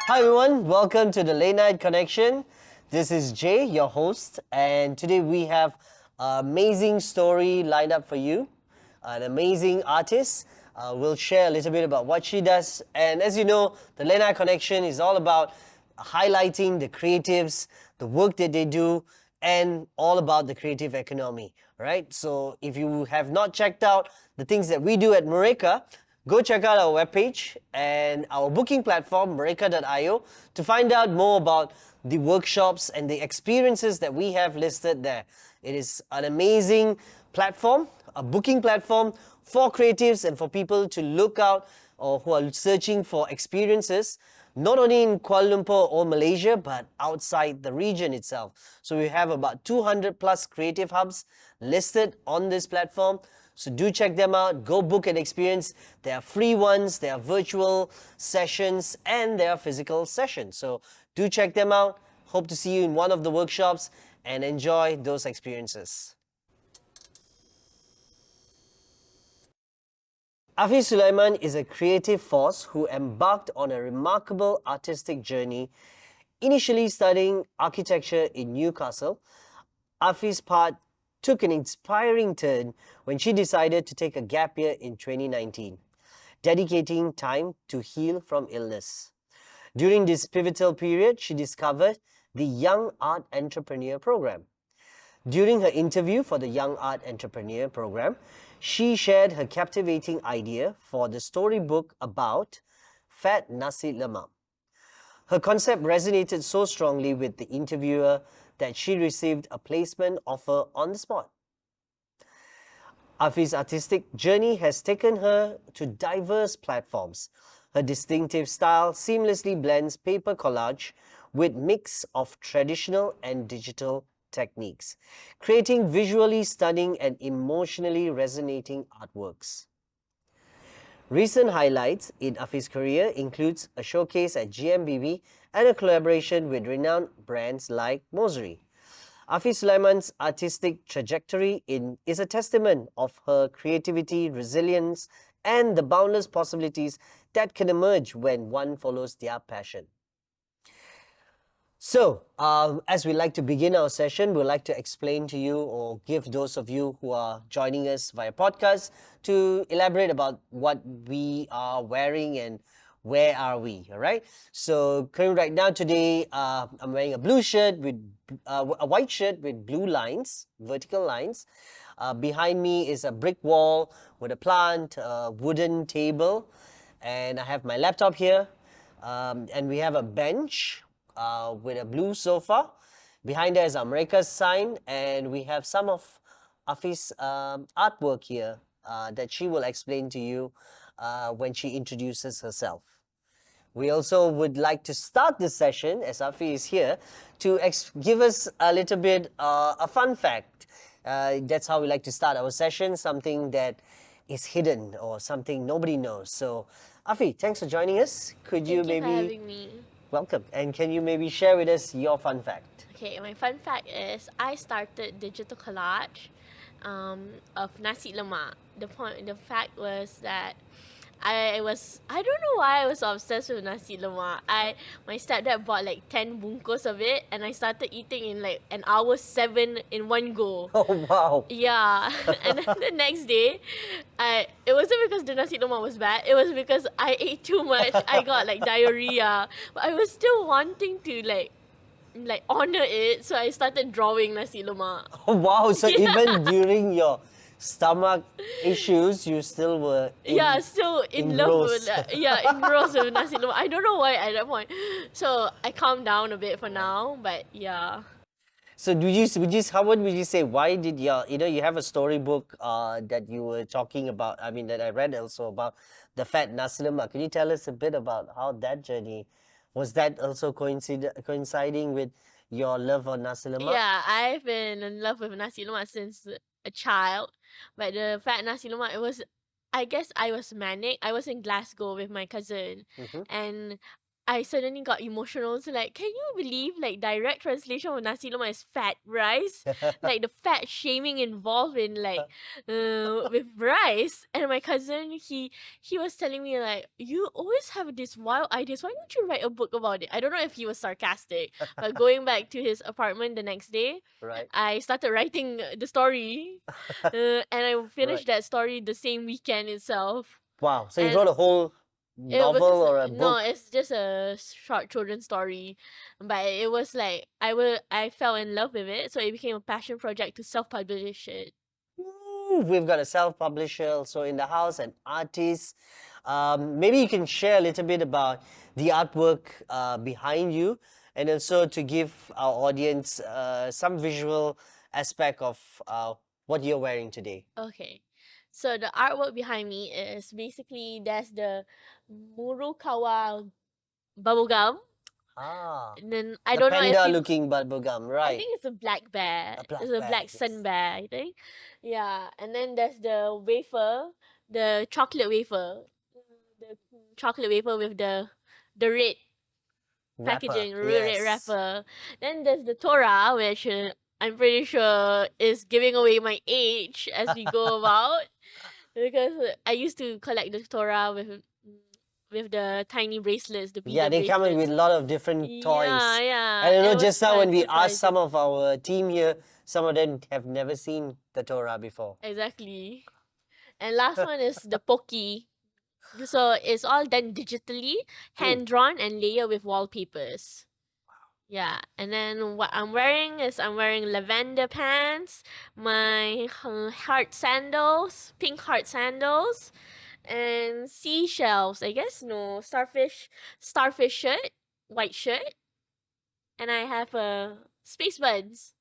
Hi everyone, welcome to the Late Night Connection. This is Jay, your host, and today we have an amazing story lined up for you. An amazing artist. We'll share a little bit about what she does. And as you know, the Late Night Connection is all about highlighting the creatives, the work that they do, and all about the creative economy, right? So if you have not checked out the things that we do at Mureka, go check out our webpage and our booking platform, mureka.io, to find out more about the workshops and the experiences that we have listed there. It is an amazing platform, a booking platform for creatives and for people to look out or who are searching for experiences, not only in Kuala Lumpur or Malaysia, but outside the region itself. So we have about 200 plus creative hubs listed on this platform. So do check them out, go book an experience. There are free ones, there are virtual sessions, and there are physical sessions. So do check them out. Hope to see you in one of the workshops and enjoy those experiences. Afi Sulaiman is a creative force who embarked on a remarkable artistic journey. Initially studying architecture in Newcastle, Afi's path took an inspiring turn when she decided to take a gap year in 2019, dedicating time to heal from illness. During this pivotal period, she discovered the Young Art Entrepreneur Program. During her interview for the Young Art Entrepreneur Program, she shared her captivating idea for the storybook about Fat Nasi Lemak. Her concept resonated so strongly with the interviewer that she received a placement offer on the spot. Afi's artistic journey has taken her to diverse platforms. Her distinctive style seamlessly blends paper collage with mix of traditional and digital techniques, creating visually stunning and emotionally resonating artworks. Recent highlights in Afi's career includes a showcase at GMBB and a collaboration with renowned brands like Mosri. Afi Sulaiman's artistic trajectory is a testament of her creativity, resilience, and the boundless possibilities that can emerge when one follows their passion. So, as we like to begin our session, we'd like to explain to you or give those of you who are joining us via podcast to elaborate about what we are wearing and where are we, all right? So, currently right now today, I'm wearing a blue shirt with a white shirt with blue lines, vertical lines. Behind me is a brick wall with a plant, a wooden table, and I have my laptop here. And we have a bench with a blue sofa. Behind there is America's sign, and we have some of Afi's artwork here that she will explain to you when she introduces herself. We also would like to start this session, as Afi is here, to give us a little bit a fun fact. That's how we like to start our session, something that is hidden or something nobody knows. So, Afi, thanks for joining us. Could you Thank you maybe... for having me. Welcome. And can you maybe share with us your fun fact? Okay, my fun fact is I started digital collage of nasi lemak. The fact was that I don't know why I was obsessed with nasi lemak. My stepdad bought like 10 bungkus of it, and I started eating in like an hour 7 in one go. Oh, wow. Yeah, and then the next day, it wasn't because the nasi lemak was bad. It was because I ate too much. I got like diarrhea, but I was still wanting to like honor it, so I started drawing nasi lemak. Oh, wow. So Yeah. even during your stomach issues, you still were Still in love with engrossed. engrossed with nasi lemak. I don't know why at that point. So I calmed down a bit for now, but yeah. So what would you say? Why did you have a storybook that you were talking about? I mean, that I read also about the Fat Nasi Lemak. Can you tell us a bit about how that journey was? That also coinciding with your love for Nasi Lemak? Yeah, I've been in love with nasi lemak since a child. But the fat nasi lemak, I guess I was manic. I was in Glasgow with my cousin. Mm-hmm. And I suddenly got emotional. So like, can you believe like direct translation of nasi lemak is fat rice? Like the fat shaming involved in like with rice. And my cousin, he was telling me like, you always have these wild ideas. Why don't you write a book about it? I don't know if he was sarcastic, but going back to his apartment the next day, Right. I started writing the story, and I Right. finished that story the same weekend itself. Wow. So you And wrote a whole it novel because or a no, book? it's just a short children's story, but it was like I fell in love with it, so it became a passion project to self-publish it. Ooh, we've got a self-publisher also in the house, an artist. Maybe you can share a little bit about the artwork behind you, and also to give our audience some visual aspect of what you're wearing today. Okay, so the artwork behind me is basically there's the Murukawa bubblegum, Ah, and then I the don't know if you. panda-looking bubblegum, I right? think it's a black bear. A black It's a bear, black sun yes. bear, I think. Yeah, and then there's the wafer, the chocolate wafer, the chocolate wafer with the red Rapper, packaging, red yes. wrapper. Then there's the Torah, which I'm pretty sure is giving away my age as we go about, because I used to collect the Torah with the tiny bracelets, the Yeah, beaded they come in with bracelets. a lot of different Yeah, toys. yeah, And and it was just now when fun, we asked some surprising. of our team here, some of them have never seen the Torah before. Exactly. And last one is the Poki. So it's all done digitally, Hmm. hand drawn, and layered with wallpapers. Yeah, and then what I'm wearing is I'm wearing lavender pants, my heart sandals, pink heart sandals, and seashells. I guess no starfish shirt, white shirt, and I have space buds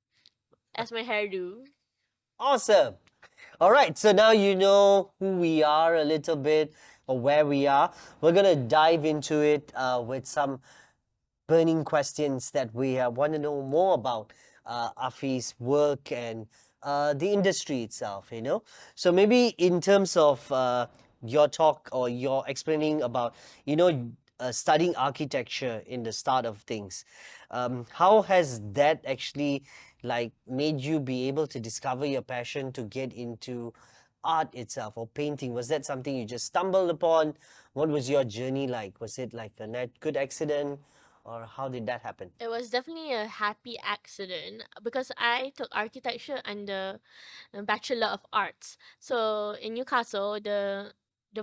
as my hairdo. Awesome. All right, so now you know who we are a little bit or where we are. We're going to dive into it with some burning questions that we want to know more about Afi's work and the industry itself, you know. So maybe in terms of your talk or your explaining about, you know, studying architecture in the start of things, how has that actually like made you be able to discover your passion to get into art itself or painting? Was that something you just stumbled upon? What was your journey like? Was it like a good accident? Or how did that happen? It was definitely a happy accident because I took architecture under a Bachelor of Arts. So in Newcastle, the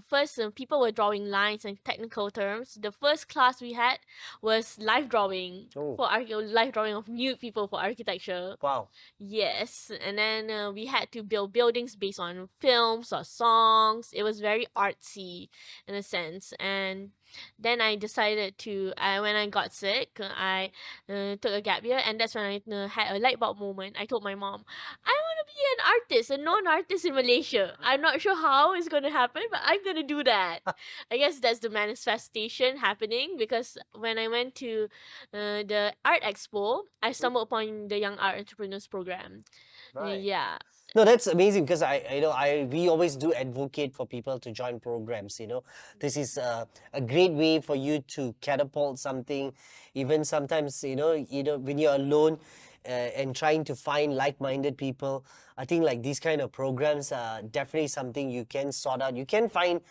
first people were drawing lines and technical terms. The first class we had was live drawing Oh, for live drawing of nude people for architecture. wow. Yes, and then we had to build buildings based on films or songs. It was very artsy in a sense. And then I decided to, when I got sick, I took a gap year, and that's when I had a light bulb moment. I told my mom, I want to be an artist, a known artist in Malaysia. I'm not sure how it's going to happen, but I'm going to do that. I guess that's the manifestation happening because when I went to the art expo, I stumbled upon the Young Art Entrepreneurs Program. Right. Yeah. No, that's amazing because we always do advocate for people to join programs. You know, this is a great way for you to catapult something. Even sometimes, when you're alone and trying to find like-minded people, I think like these kind of programs are definitely something you can sort out. You can find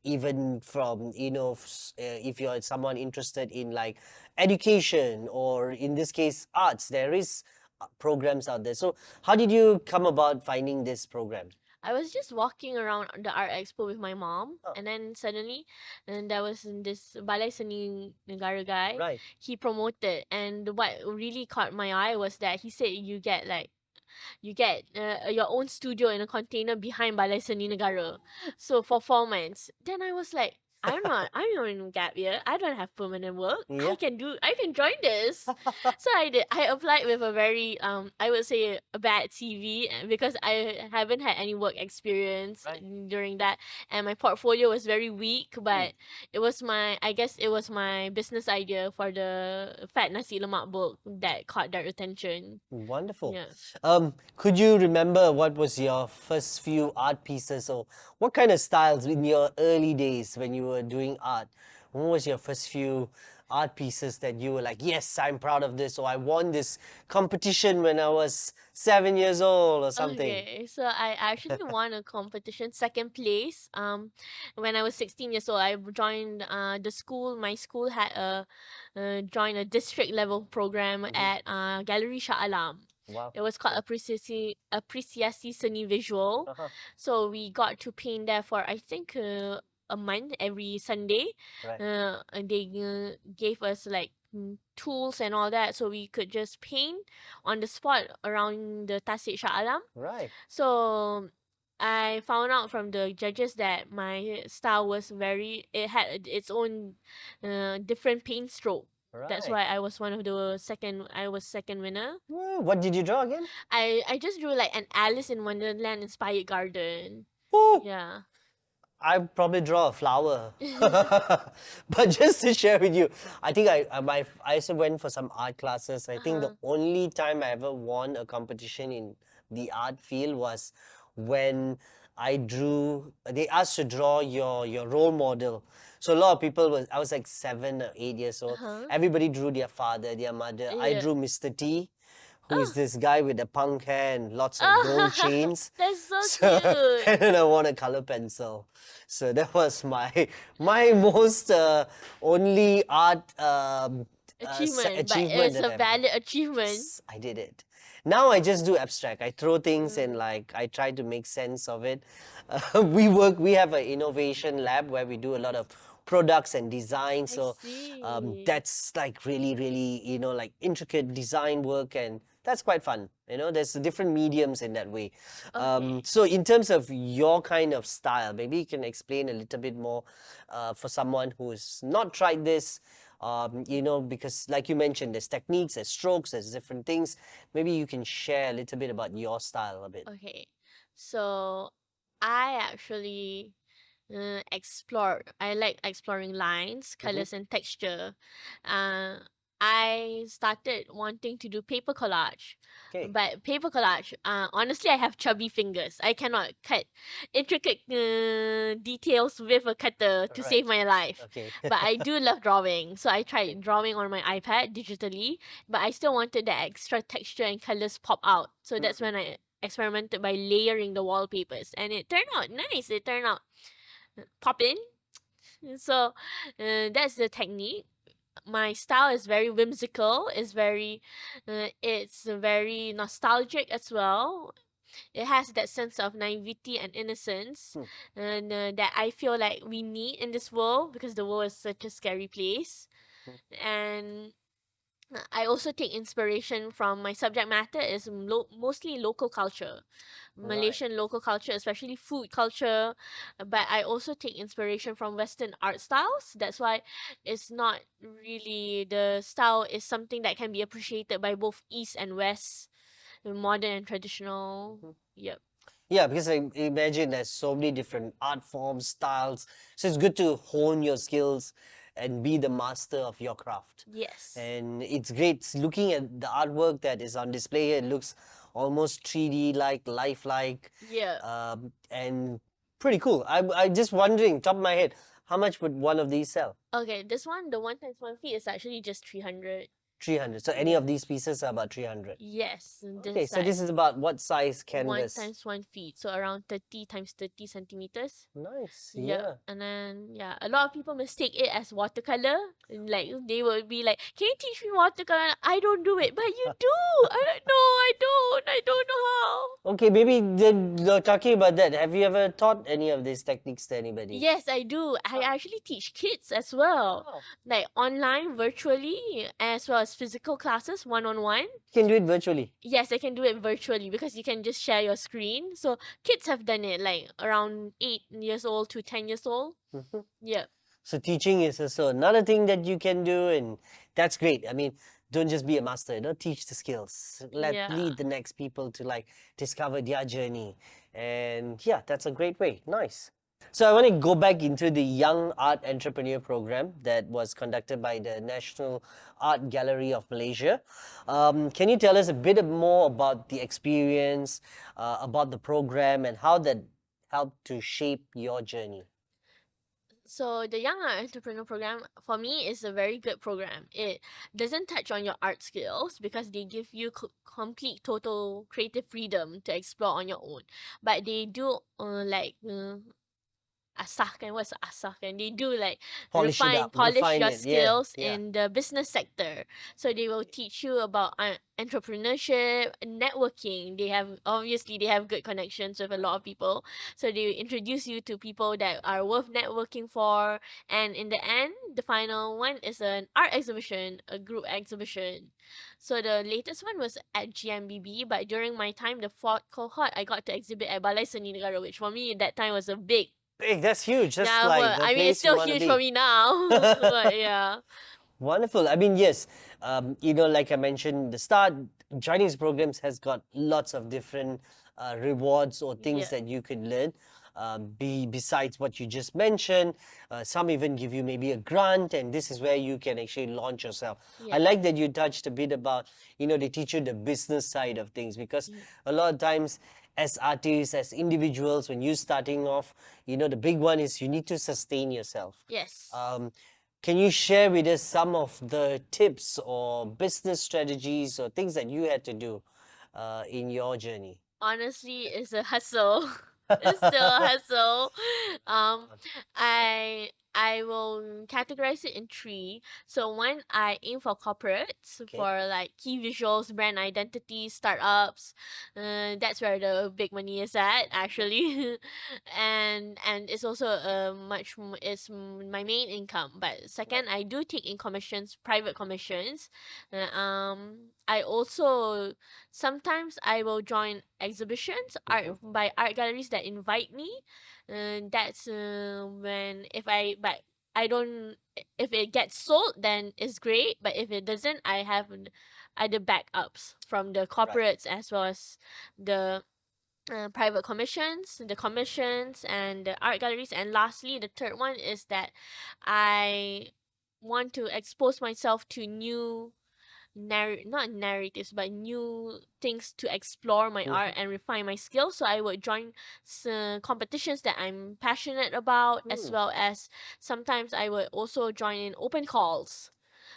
even from if you're someone interested in like education or in this case arts, there is programs out there. So how did you come about finding this program? I was just walking around the art expo with my mom, Oh, and then suddenly, and there was this Balai Seni Negara guy. right. He promoted, and what really caught my eye was that he said you get your own studio in a container behind Balai Seni Negara. So for 4 months, then I was like, I'm not in gap year. I don't have permanent work. Yeah. I can join this. So I did. I applied with a very I would say a bad CV because I haven't had any work experience Right. during that, and my portfolio was very weak. Hmm. But I guess it was my business idea for the Fat Nasi Lemak book that caught their attention. Wonderful. Yeah. Could you remember what was your first few art pieces or what kind of styles in your early days when you were doing art? What was your first few art pieces that you were like, yes, I'm proud of this, or I won this competition when I was 7 years old or something? Okay, so I actually won a competition, second place. When I was 16 years old, I joined the school. My school had joined a district level program at Gallery Shah Alam. Wow. It was called Apresiasi Seni Visual. Uh-huh. So we got to paint there for I think a month every Sunday. Right. And they gave us like tools and all that, so we could just paint on the spot around the Tasik Shah Alam. Right. So I found out from the judges that my style was it had its own different paint stroke. That's Right. why I was one of the second. I was second winner. What did you draw again? I just drew like an Alice in Wonderland inspired garden. Oh, Yeah. I probably draw a flower. But just to share with you, I think I also went for some art classes. I think the only time I ever won a competition in the art field was when they asked to draw your role model. So a lot of people I was like 7 or 8 years old. Everybody drew their father, their mother. I Yeah. drew Mr. T, who is Oh. this guy with the punk hair and lots of gold chains. That's so cute. And then I won a color pencil. So that was my most only art Achievement, but achievement it's that a I've done. valid achievement. Yes, I did it. Now I just do abstract. I throw things and like I try to make sense of it. We have an innovation lab where we do a lot of products and design. So see. that's like really, really, like intricate design work, and that's quite fun. There's different mediums in that way. Okay. So in terms of your kind of style, maybe you can explain a little bit more for someone who's not tried this. Because like you mentioned, there's techniques, there's strokes, there's different things. Maybe you can share a little bit about your style a bit. Okay. So I actually explore. I like exploring lines, colors, and texture. Uh, I started wanting to do paper collage. Okay. But paper collage, honestly, I have chubby fingers. I cannot cut intricate details with a cutter to save my life. Okay. But I do love drawing. So I tried drawing on my iPad digitally, but I still wanted that extra texture and colors pop out. So that's when I experimented by layering the wallpapers. And it turned out nice. It turned out popping. So that's the technique. My style is very whimsical. It's very nostalgic as well. It has that sense of naivety and innocence, and that I feel like we need in this world because the world is such a scary place. And I also take inspiration from my subject matter is mostly local culture, Malaysian local culture, especially food culture. But I also take inspiration from Western art styles. That's why it's not really the style is something that can be appreciated by both East and West, modern and traditional. Yep. Yeah, because I imagine there's so many different art forms, styles. So it's good to hone your skills and be the master of your craft. Yes. And it's great looking at the artwork that is on display here. It looks almost 3D like, lifelike. Yeah. And pretty cool. I just wondering, top of my head, how much would one of these sell? Okay, this one, the 1 times 1 feet is actually just 300. 300. So any of these pieces are about 300. Yes. Okay, so this is about what size canvas? 1 times 1 feet, so around 30 times 30 centimeters. Nice. Yeah. Yeah. And then a lot of people mistake it as watercolor. And like they will be like, "Can you teach me watercolor?" I don't do it, but you do. I don't know how. Okay, maybe then talking about that, have you ever taught any of these techniques to anybody? Yes, I do. I actually teach kids as well, Wow. like online, virtually, as well as physical classes, one-on-one. You can do it virtually. Yes, I can do it virtually because you can just share your screen. So kids have done it like around 8 years old to 10 years old. Yeah. So teaching is also another thing that you can do, and that's great. I mean, don't just be a master, teach the skills. Lead the next people to like discover their journey. And yeah, that's a great way. Nice. So I want to go back into the Young Art Entrepreneur Program that was conducted by the National Art Gallery of Malaysia. Can you tell us a bit more about the experience, about the program, and how that helped to shape your journey? So the Young Art Entrepreneur Program for me is a very good program. It doesn't touch on your art skills because they give you complete total creative freedom to explore on your own. But they do asah kan, what's asah kan, they do like Polish it up, polish refine your it. Yeah, skills yeah. in the business sector. So they will teach you about entrepreneurship, networking. They have good connections with a lot of people, so they introduce you to people that are worth networking for. And in the end, the final one is an art exhibition, a group exhibition. So the latest one was at GMBB, but during my time, the fourth cohort, I got to exhibit at Balai Seni Negara, which for me at that time was a big. Big, that's huge. That's Yeah, like well, the I mean, it's place you still want to huge for be. me now. But yeah. Wonderful. I mean, yes, like I mentioned, the start, joining these programs has got lots of different rewards or things Yeah. that you could learn. Besides what you just mentioned, some even give you maybe a grant, and this is where you can actually launch yourself. I Yeah. like that you touched a bit about, they teach you the business side of things, because a lot of times as artists, as individuals, when you're starting off, the big one is you need to sustain yourself. Yes. Can you share with us some of the tips or business strategies or things that you had to do in your journey? Honestly, it's a hustle. It's still a hustle. Um, I will categorize it in three. So one, I aim for corporates, Okay. for like key visuals, brand identity, startups. That's where the big money is at actually, and it's also it's my main income. But second, I do take in commissions, private commissions. I also sometimes I will join exhibitions by art galleries that invite me. That's when if I but I don't if it gets sold then it's great, but if it doesn't, I have other backups from the Right. corporates as well as the private commissions, and the art galleries. And lastly, the third one is that I want to expose myself to new not narratives but new things to explore my art and refine my skills. So I would join competitions that I'm passionate about, as Hmm. well as sometimes I would also join in open calls,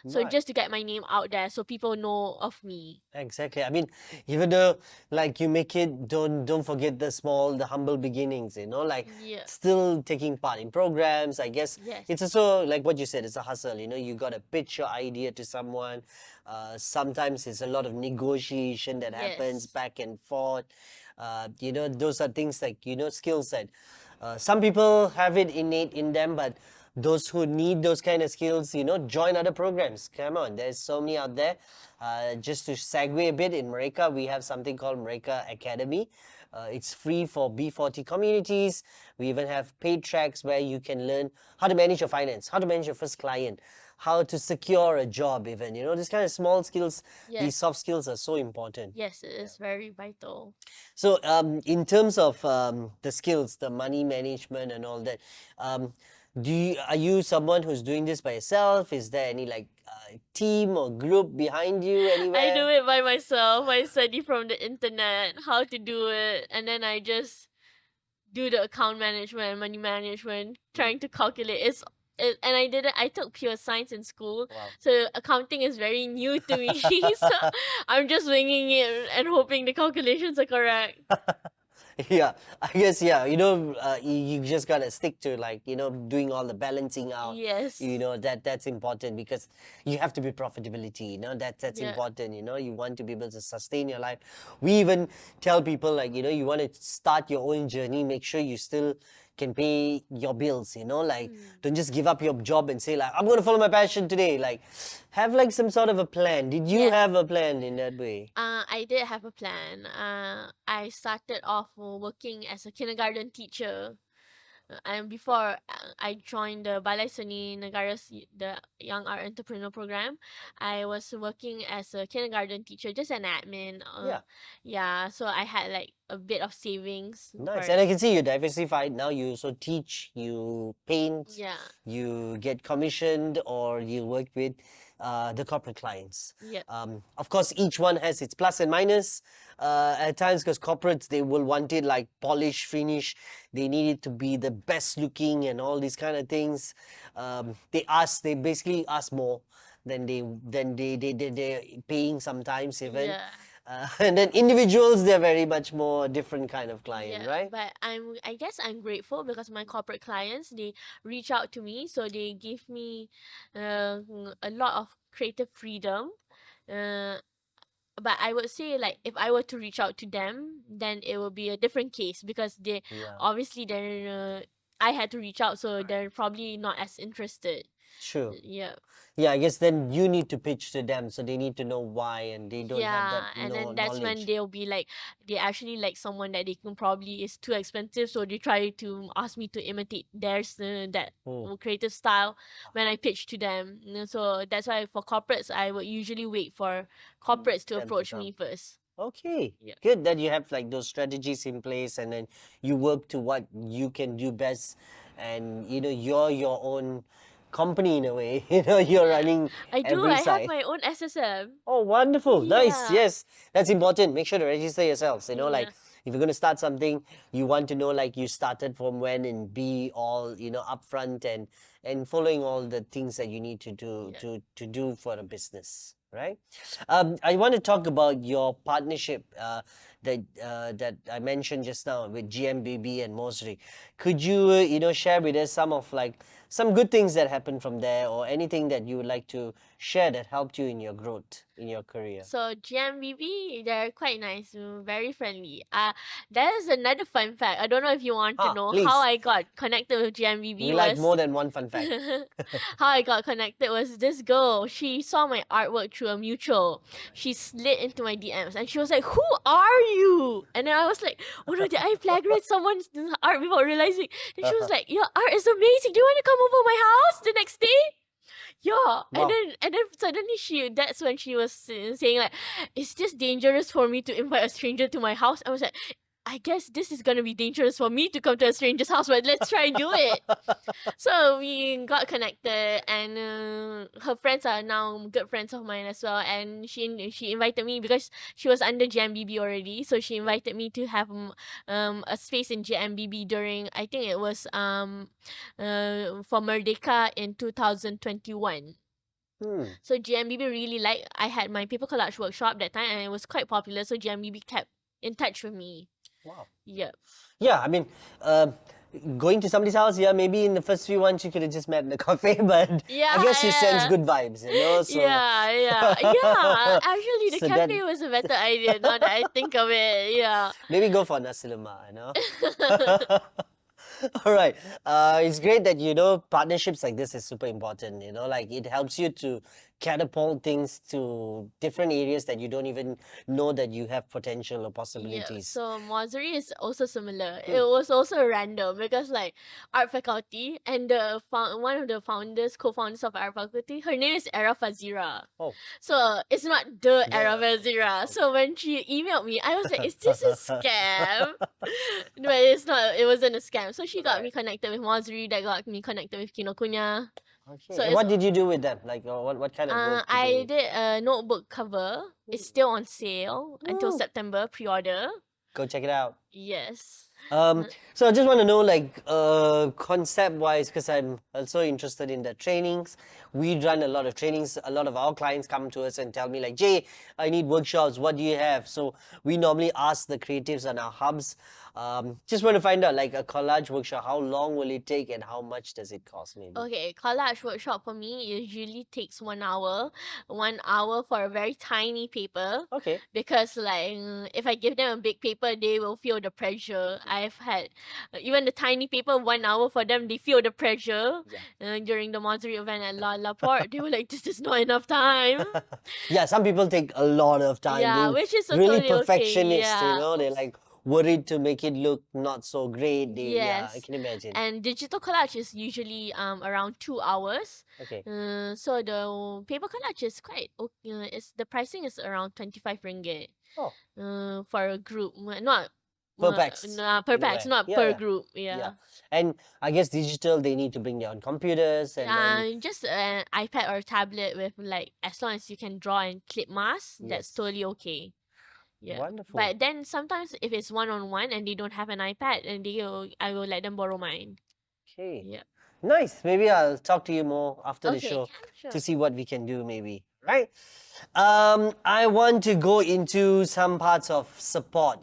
so Right. just to get my name out there so people know of me. Exactly. I mean, even though like you make it, don't forget the humble beginnings, like Yeah. still taking part in programs. I guess Yes. it's also like what you said, it's a hustle, you gotta pitch your idea to someone. Sometimes it's a lot of negotiation that happens Yes. back and forth. Those are things like, skill set. Some people have it innate in them, but those who need those kind of skills, join other programs. Come on, there's so many out there. Just to segue a bit, in Mereka, we have something called Mereka Academy. It's free for B40 communities. We even have paid tracks where you can learn how to manage your finance, how to manage your first client, how to secure a job even. These kind of small skills, these Yes. soft skills are so important. Yes, it is very vital. So, in terms of the skills, the money management and all that, are you someone who's doing this by yourself? Is there any like team or group behind you I do anywhere? it by myself. I study from the internet how to do it, and then I just do the account management, money management, trying to calculate. And I did it. I took pure science in school, Wow. so accounting is very new to me. So I'm just winging it and hoping the calculations are correct. Yeah, I guess, yeah, you just gotta stick to like, doing all the balancing out. Yes. That's important because you have to be profitability, that's Yeah. important, you want to be able to sustain your life. We even tell people like, you want to start your own journey, make sure you still can pay your bills, like don't just give up your job and say like, I'm going to follow my passion today. Like have like some sort of a plan. Did you Yes. have a plan in that way? I did have a plan. I started off working as a kindergarten teacher. And before I joined the Balai Seni Negara's the Young Art Entrepreneur Program, I was working as a kindergarten teacher, just an admin. Yeah. Yeah, so I had like a bit of savings Nice. for And I can see you diversified. Now you also teach, you paint, yeah. you get commissioned, or you work with the corporate clients. Yep. Of course, each one has its plus and minus at times, because corporates, they will want it like polish, finish. They need it to be the best looking and all these kind of things. They basically ask more than they're paying sometimes even. Yeah. And then individuals, they're very much more different kind of client, Yeah, right? but I guess I'm grateful because my corporate clients, they reach out to me, so they give me a lot of creative freedom. Uh, but I would say, like, if I were to reach out to them, then it will be a different case because they Yeah, obviously they're I had to reach out, so they're probably not as interested. sure. Yeah. Yeah, I guess then you need to pitch to them, so they need to know why, and they don't have that Yeah, and then that's when knowledge. they'll be like, they actually like someone that they can probably is too expensive, so they try to ask me to imitate theirs, that Hmm. creative style when I pitch to them. So that's why for corporates, I would usually wait for corporates to Them to approach come. me first. Okay, Yeah. good that you have like those strategies in place, and then you work to what you can do best, and you're your own company in a way. You're Yeah. running I do. every I have side. my own SSM. Oh, wonderful. Nice. Yeah. Yes. That's important. Make sure to register yourselves. Like Yeah. if you're going to start something, you want to know like you started from when, and be all, upfront, and following all the things that you need to do Yeah. to do for a business, right? I want to talk about your partnership that I mentioned just now with GMBB and Mosri. Could you, share with us some of like some good things that happened from there, or anything that you would like to share that helped you in your growth in your career? So GMBB, they're quite nice, very friendly. There's another fun fact. I don't know if you want to know how Please. I got connected with GMBB We like was more than one fun fact. how I got connected was this girl. She saw my artwork through a mutual. She slid into my DMs and she was like, "Who are you?" And then I was like, "Oh no, did I plagiarize someone's art without realizing?" And she was like, "Your art is amazing. Do you want to come over my house the next day?" Yeah, Wow. and then suddenly that's when she was saying like, "Is this dangerous for me to invite a stranger to my house?" I was like, "I guess this is gonna be dangerous for me to come to a stranger's house, but let's try and do it." So we got connected, and her friends are now good friends of mine as well. And she invited me because she was under GMBB already, so she invited me to have a space in GMBB during, I think it was for Merdeka in 2021. So GMBB really I had my paper collage workshop that time, and it was quite popular. So GMBB kept in touch with me. Wow. Yeah. Yeah, I mean, going to somebody's house, yeah, maybe in the first few ones you could have just met in the cafe, but Yeah. I guess you sense Yeah. good vibes, So Yeah. Actually, the So cafe that- was a better idea now that I think of it. Yeah. maybe go for Nasi Lemak, All right. It's great that, partnerships like this is super important, like it helps you to catapult things to different areas that you don't even know that you have potential or Yeah, possibilities. so Mozari is also similar. It was also random because like art faculty and one of the co-founders of art faculty, her name is Era Fazira. Oh. So it's not the Era Fazira. So when she emailed me, I was like, "Is this a scam?" But it's not. It wasn't a scam. So she got me connected with Mozari. That got me connected with Kinokuniya. Okay. So And what did you do with them? Like, what kind of work did I they... did a notebook cover. It's still on sale until September. Pre-order. Go check it out. Yes. So I just want to know, like, concept-wise, because I'm also interested in the trainings. We run a lot of trainings. A lot of our clients come to us and tell me, like, "Jay, I need workshops. What do you have?" So we normally ask the creatives on our hubs. Just want to find out, like, a collage workshop, how long will it take and how much does it cost, maybe? Okay, collage workshop for me usually takes 1 hour. 1 hour for a very tiny paper. Okay. Because like if I give them a big paper, they will feel the pressure. I've had even the tiny paper, 1 hour for them, they feel the pressure. During the Monterey event at La Porte, they were like, "This is not enough time." Yeah, some people take a lot of time. Yeah, They which is really totally okay. perfectionist, Yeah. They're like worried to make it look not so great. Yeah, I Yes. can imagine. And digital collage is usually around 2 hours. Okay. So the paper collage is quite okay. The pricing is around 25 ringgit. Oh. For a group. Not per pax. Per in a pax, way. not Yeah, per yeah. group. Yeah. Yeah. And I guess digital, they need to bring their own computers and then, Just an iPad or tablet with like as long as you can draw and clip masks, that's yes. totally okay. Yeah. Wonderful. But then sometimes if it's one-on-one and they don't have an iPad, and I will let them borrow mine. Okay. Yeah. Nice. Maybe I'll talk to you more after the Okay, show can, sure. to see what we can do, maybe. Right? I want to go into some parts of support.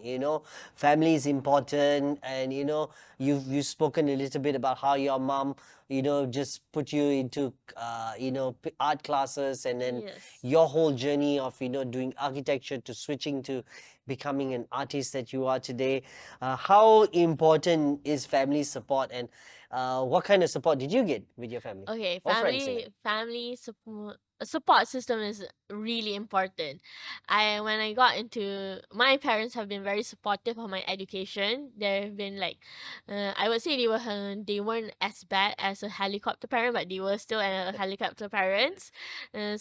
Family is important, and you've spoken a little bit about how your mom, just put you into art classes, and then Yes. your whole journey of doing architecture to switching to becoming an artist that you are today. How important is family support, and what kind of support did you get with your family Okay, or friends in it? family support system is really important. When I got into, my parents have been very supportive of my education. They've been like, I would say they weren't as bad as a helicopter parent, but they were still a helicopter parents. They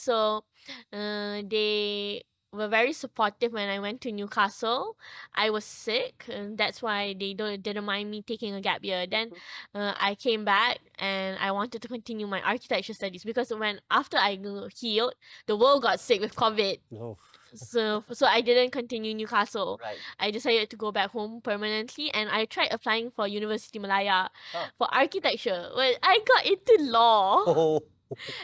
were very supportive when I went to Newcastle. I was sick, and that's why they didn't mind me taking a gap year. Then I came back and I wanted to continue my architecture studies, because after I healed, the world got sick with COVID. No. So I didn't continue Newcastle. Right. I decided to go back home permanently, and I tried applying for University Malaya Ah. for architecture. Well, I got into law. Oh.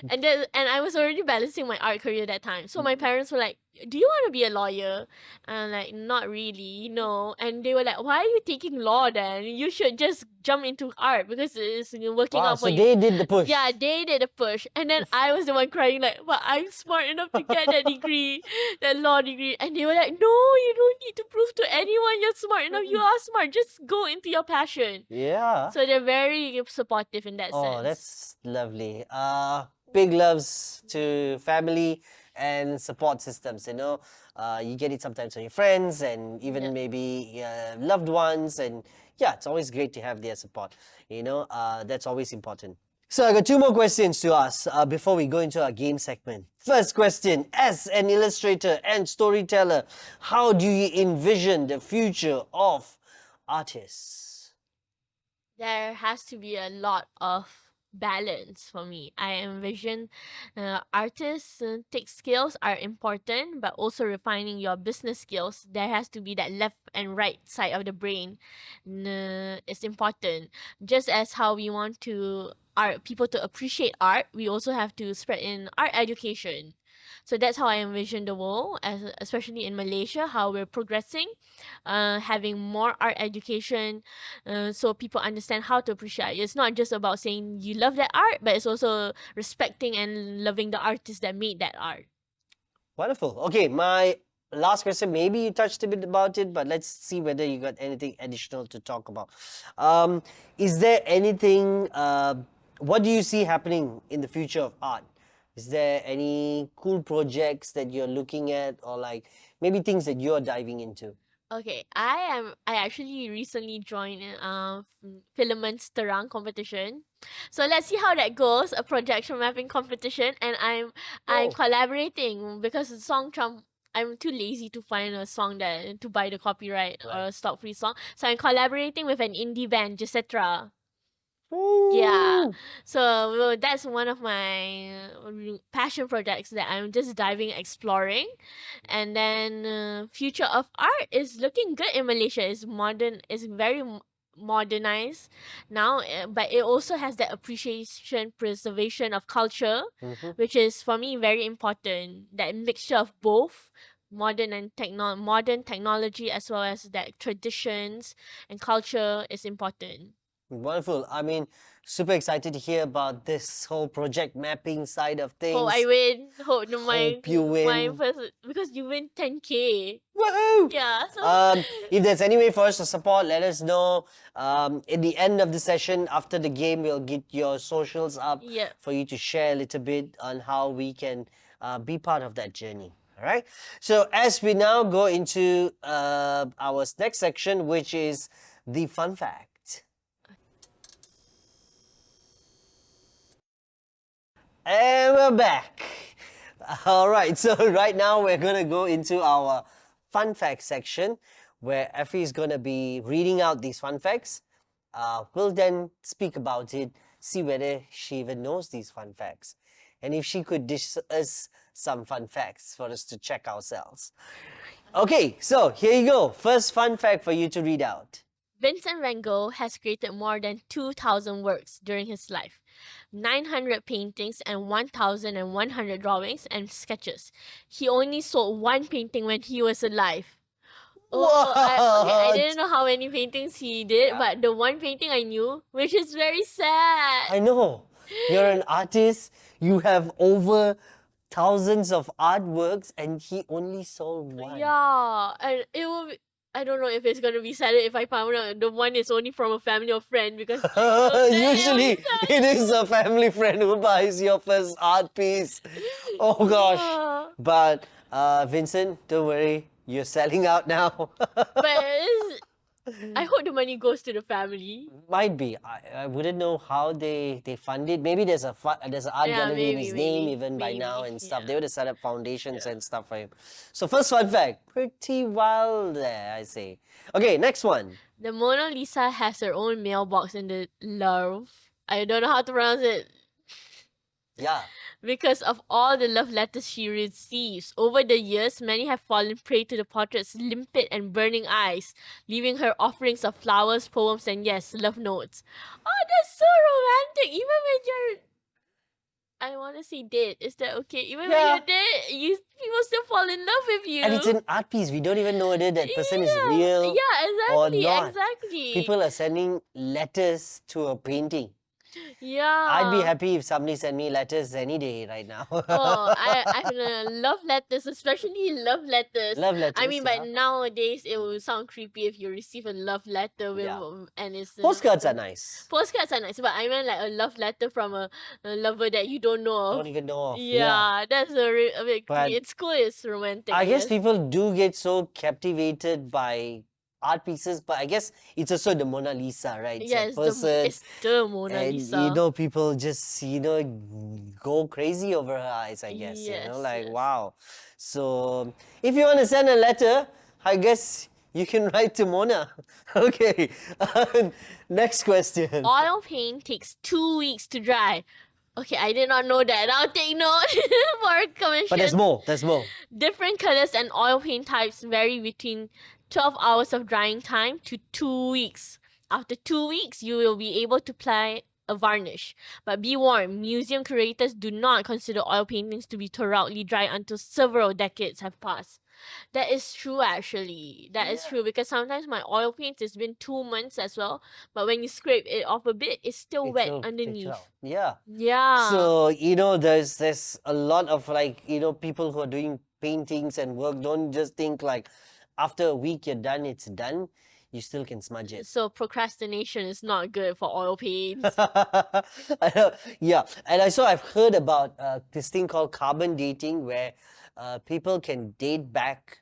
And I was already balancing my art career that time. So my parents were like, "Do you want to be a lawyer?" And I'm like, "Not really, no." And they were like, "Why are you taking law then? You should just jump into art because it's working Wow, out for so you." they did the push. Yeah, they did a push. And then I was the one crying like, "But I'm smart enough to get that degree, that law degree." And they were like, "No, you don't need to prove to anyone you're smart enough. You are smart. Just go into your passion." Yeah. So they're very supportive in that Oh, sense. that's lovely. Big loves to family and support systems. You get it sometimes from your friends and even Yeah. maybe loved ones, and yeah, it's always great to have their support. That's always important. So I got two more questions to ask before we go into our game segment. First question: as an illustrator and storyteller, how do you envision the future of artists? There has to be a lot of balance for me. I envision artists' tech skills are important, but also refining your business skills. There has to be that left and right side of the brain. It's important. Just as how we want to art people to appreciate art, we also have to spread in art education. So that's how I envision the world, especially in Malaysia, how we're progressing, having more art education, so people understand how to appreciate it. It's not just about saying you love that art, but it's also respecting and loving the artist that made that art. Wonderful. Okay, my last question, maybe you touched a bit about it, but let's see whether you got anything additional to talk about. Is there anything, what do you see happening in the future of art? Is there any cool projects that you're looking at, or like maybe things that you're diving into? Okay, I actually recently joined Filament's Terang competition. So let's see how that goes, a projection mapping competition, and I'm Oh. collaborating because the song Trump, I'm too lazy to find a song that to buy the copyright or a stock free song. So I'm collaborating with an indie band, Jacetra. Yeah. Ooh. So that's one of my passion projects that I'm just diving, exploring. And then future of art is looking good in Malaysia. It's modern. It's very modernized now, but it also has that appreciation, preservation of culture, Mhm. which is for me very important. That mixture of both modern technology as well as that traditions and culture is important. Wonderful. I mean, super excited to hear about this whole project mapping side of Hope I things. win. Hope You my win. first, because you win 10K. Woohoo! Yeah. So If there's any way for us to support, let us know. In the end of the session, after the game, we'll get your socials up yeah. for you to share a little bit on how we can be part of that journey. All right. So as we now go into our next section, which is the fun fact. And we're back. All right, so right now we're going to go into our fun fact section, where Effie is going to be reading out these fun facts. We'll then speak about it, see whether she even knows these fun facts, and if she could dish us some fun facts for us to check ourselves. Okay, so here you go. First fun fact for you to read out. Vincent van Gogh has created more than 2,000 works during his life, 900 paintings and 1,100 drawings and sketches. He only sold one painting when he was alive. I What? didn't know how many paintings he did, but the one painting I knew, which is very sad. I know. You're an artist. You have over thousands of artworks, and he only sold one. Yeah, and it will be, I don't know if it's gonna be sad if I found out the one is only from a family or friend because Usually, it is a family friend who buys your first art piece. Oh gosh. Yeah. But Vincent, don't worry. You're selling out now. But I hope the money goes to the family. Might be. I wouldn't know how they fund it. Maybe there's there's an art Yeah, gallery in his name maybe, even by now maybe, and stuff. yeah. They would have set up foundations and stuff for him. So first fun fact, pretty wild there, I say. Okay, next one. The Mona Lisa has her own mailbox in the Louvre. I don't know how to pronounce it. Yeah. Because of all the love letters she receives. Over the years, many have fallen prey to the portrait's limpid and burning eyes, leaving her offerings of flowers, poems, and yes, love notes. Oh, that's so romantic. Even when you're, I want to say dead. Is that okay? Even when you're dead, people still fall in love with you. And it's an art piece. We don't even know whether that person is real Yeah, or exactly, not. exactly. People are sending letters to a painting. Yeah. I'd be happy if somebody sent me letters any day right now. I love letters, especially love letters. Love letters, I mean, yeah. but nowadays it will sound creepy if you receive a love letter with, Yeah. and it's Postcards are nice. Postcards are nice, but I meant like a love letter from a lover that you don't know of. Don't even know of. Yeah, that's a bit But creepy. It's cool. It's romantic. I guess yes. people do get so captivated by art pieces, but I guess it's also the Mona Lisa, right? It's Yeah, a person. it's the Mona And Lisa. people just go crazy over her eyes, I guess. Yes, Like yes. wow. So if you want to send a letter, I guess you can write to Mona. Okay. Next question. Oil paint takes 2 weeks to dry. Okay, I did not know that. I'll take note for commission. But there's more. There's more. Different colors and oil paint types vary between 12 hours of drying time to 2 weeks. After 2 weeks, you will be able to apply a varnish. But be warned, museum curators do not consider oil paintings to be thoroughly dry until several decades have passed. That is true, actually. That is true because sometimes my oil paint has been 2 months as well. But when you scrape it off a bit, it's still wet It'll take underneath. out. Yeah. Yeah. So, there's a lot of people who are doing paintings and work. Don't just think like after a week you're done, it's done. You still can smudge it. So procrastination is not good for oil paints. I know, yeah, and I've heard about this thing called carbon dating where people can date back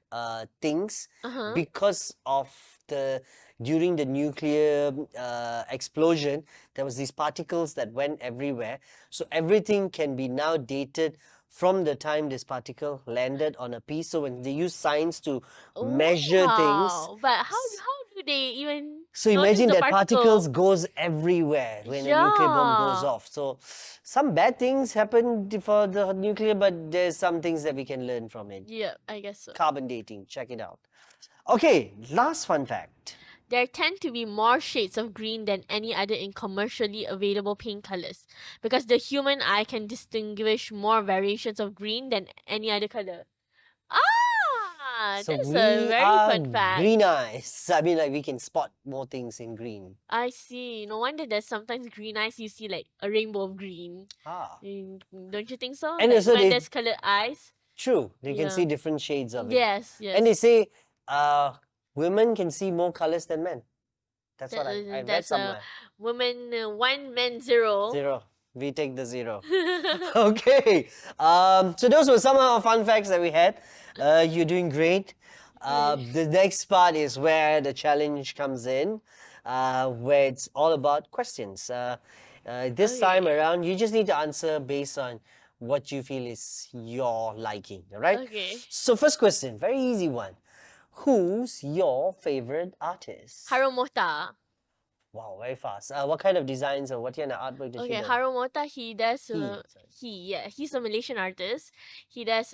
things because of during the nuclear explosion, there was these particles that went everywhere. So everything can be now dated from the time this particle landed on a piece. So when they use science to measure things, Wow. But how do they even so notice imagine the that particle? particles goes everywhere when a nuclear bomb goes Yeah. off. So some bad things happen for the nuclear, but there's some things that we can learn from it. Yeah, I guess so. Carbon dating, check it out. Okay, last fun fact. There tend to be more shades of green than any other in commercially available paint colors because the human eye can distinguish more variations of green than any other color. So That's we a very are fun fact. green eyes. I mean, we can spot more things in green. I see. No wonder that sometimes green eyes you see like a rainbow of green. Ah, Don't you think so? And Like also when they- there's colored eyes. true. You can Yeah. see different shades of it. Yes, yes. And they say women can see more colors than men. That's what I read That's somewhere. woman 1, men 0. 0. We take the 0. Okay. So those were some of our fun facts that we had. You're doing great. The next part is where the challenge comes in, where it's all about questions. This time around, you just need to answer based on what you feel is your liking. All right? Okay. So first question, very easy one. Who's your favorite artist? Harumota. Wow, very fast. What kind of designs or what kind of artwork does she Okay, do? Harumota, he does Sorry. he's a Malaysian artist. He does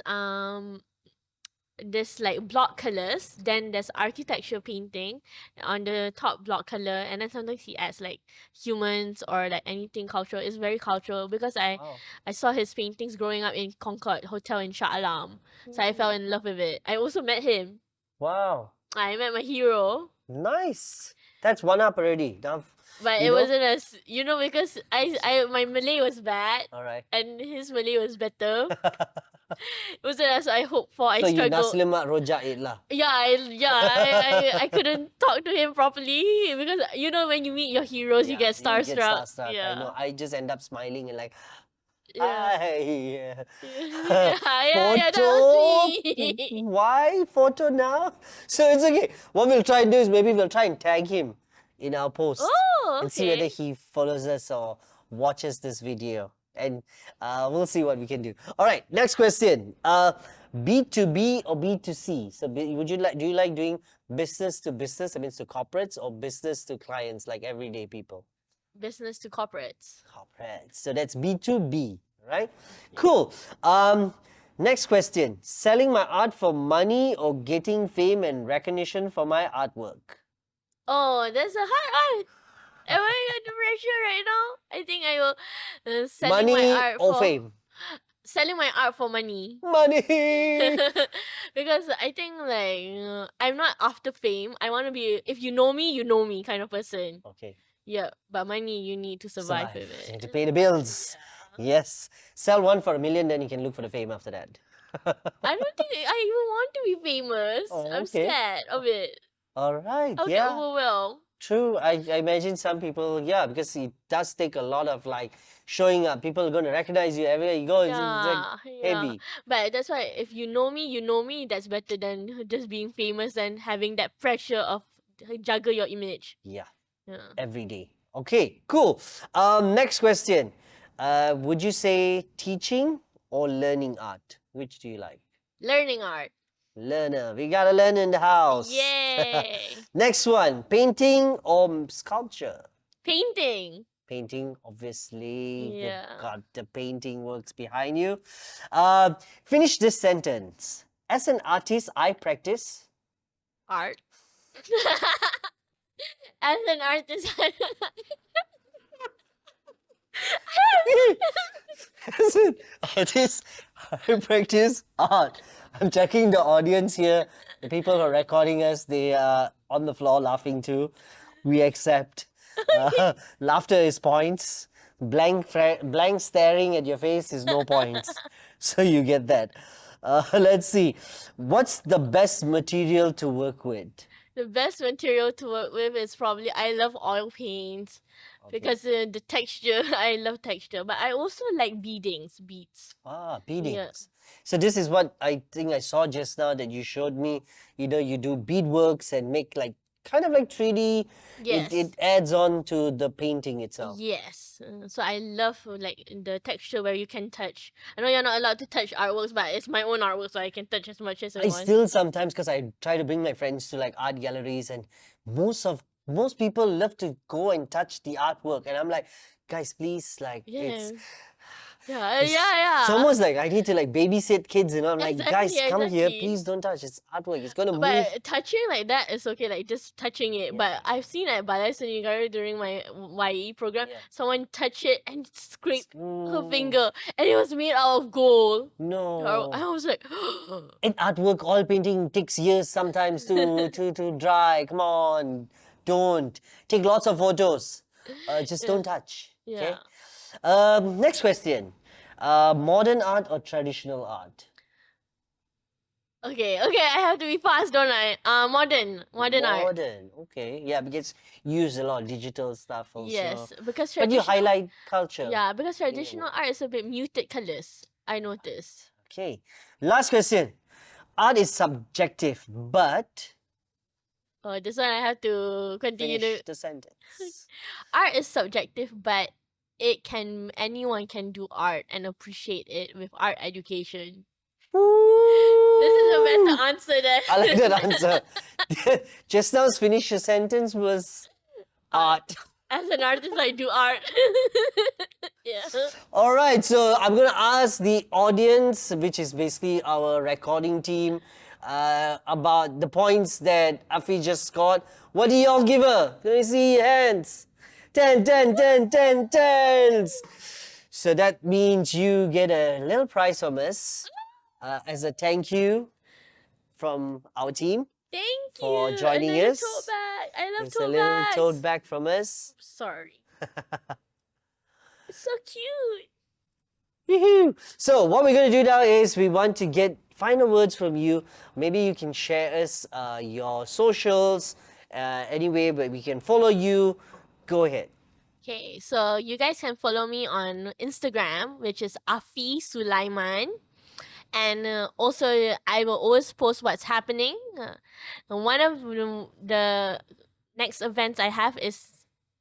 this like block colors, then there's architecture painting on the top block color, and then sometimes he adds like humans or like anything cultural. It's very cultural because Wow. I saw his paintings growing up in Concord Hotel in Shah Alam. So I fell in love with it. I also met him. Wow. I met my hero. Nice. That's one up already. Now, But you it know? wasn't as because I my Malay was bad All right. and his Malay was better. It wasn't as I hoped for. I So you struggled. Nasi Lemak rojak it lah. I couldn't talk to him properly because when you meet your heroes, you get starstruck. I Yeah. know. I just end up smiling and like, Yeah. hi. Yeah, that Photo? was me. Why photo now? So it's okay. What we'll try and do is maybe we'll try and tag him in our post Oh, and see whether okay. he follows us or watches this video. And we'll see what we can do. All right, next question. B2B or B2C? So do you like doing business to business, that means to corporates, or business to clients, like everyday people? Business to corporates. Corporate. So that's B2B, right? Cool. Next question. Selling my art for money or getting fame and recognition for my artwork? Oh, that's a hard art. Am I under pressure right now? I think I will selling Money my art or for fame? selling my art for money. Money! Because I think like I'm not after fame. I want to be if you know me kind of person. Okay. Yeah, but money you need to survive with You need to it. pay the bills. Yes. Sell one for $1 million, then you can look for the fame after that. I don't think I even want to be famous. Oh, I'm okay. scared of it. All right. I'll get Yeah. overwhelmed. True. I imagine some people, yeah, because it does take a lot of like showing up. People are going to recognize you everywhere you go. It's like heavy. But that's why if you know me, that's better than just being famous and having that pressure of juggle your image. Yeah. Yeah. Every day. Okay, cool. Next question. Would you say teaching or learning art? Which do you like? Learning art. Learner. We got a learner in the house. Yay! Next one. Painting or sculpture? Painting. Painting, obviously. Yeah. You've got the painting works behind you. Finish this sentence. As an artist, I practice. Art. As an artist, As an artist, I practice art. I'm checking the audience here. The people who are recording us, they are on the floor laughing too. We accept. Laughter is points. Blank staring at your face is no points. So you get that. Let's see. What's the best material to work with? the best material to work with is probably I love oil paints because the texture. I love texture, but I also like beads. Beadings. Yeah. So this is what I think I saw just now that you showed me. You do beadworks and make like kind of like 3D. Yes. It adds on to the painting itself. Yes. So I love like the texture where you can touch. I know you're not allowed to touch artworks, but it's my own artwork, so I can touch as much as I want. Still sometimes, because I try to bring my friends to like art galleries, and most people love to go and touch the artwork, and I'm like, guys, please, like it's Yeah. It's almost like I need to like babysit kids, I'm like, guys, Exactly, come here, exactly. please don't touch. It's artwork. It's gonna move. But touching like that is okay, like just touching it. But I've seen at Balai Seni during my YE program, someone touch it and scrape her finger, and it was made out of gold. No. I was like, In artwork, all painting takes years sometimes to dry. Come on, don't take lots of photos. Just don't touch. Okay. Next question. Modern art or traditional art? okay, I have to be fast, don't I? Modern art. Modern, okay. Yeah, because you use a lot of digital stuff also. Yes, because But you traditional. highlight culture. Yeah, because traditional art is a bit muted colors. I noticed. Okay. Last question. Art is subjective, but Oh, this one I have to continue finish to. the sentence. Art is subjective, but anyone can do art and appreciate it with art education. This is a better answer that. I like that answer. Just now's finish a sentence was art. As an artist, I do art. Yeah. All right, so I'm going to ask the audience, which is basically our recording team, about the points that Afi just scored. What do y'all give her? Let me see your hands. 10, 10, 10, 10, 10s. So that means you get a little prize from us as a thank you from our team Thank for you. joining Another us. tote bag. I love It's a tote little bags. tote bag from us. Sorry. It's so cute. Woohoo! So what we're going to do now is we want to get final words from you. Maybe you can share us your socials anyway, but we can follow you. Go ahead. Okay, so you guys can follow me on Instagram, which is Afi Sulaiman. And also, I will always post what's happening. And one of the next events I have is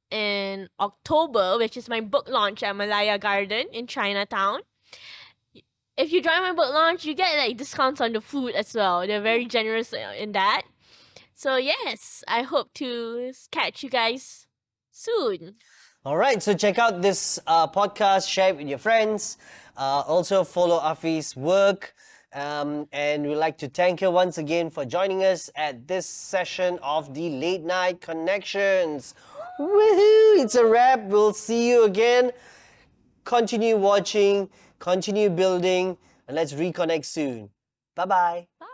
in October, which is my book launch at Malaya Garden in Chinatown. If you join my book launch, you get like discounts on the food as well. They're very generous in that. So yes, I hope to catch you guys soon. All right, so check out this podcast, share it with your friends. Also follow Afi's work. And we'd like to thank her once again for joining us at this session of the Late Night Connections. Woohoo! It's a wrap. We'll see you again. Continue watching, continue building, and let's reconnect soon. Bye-bye. Bye.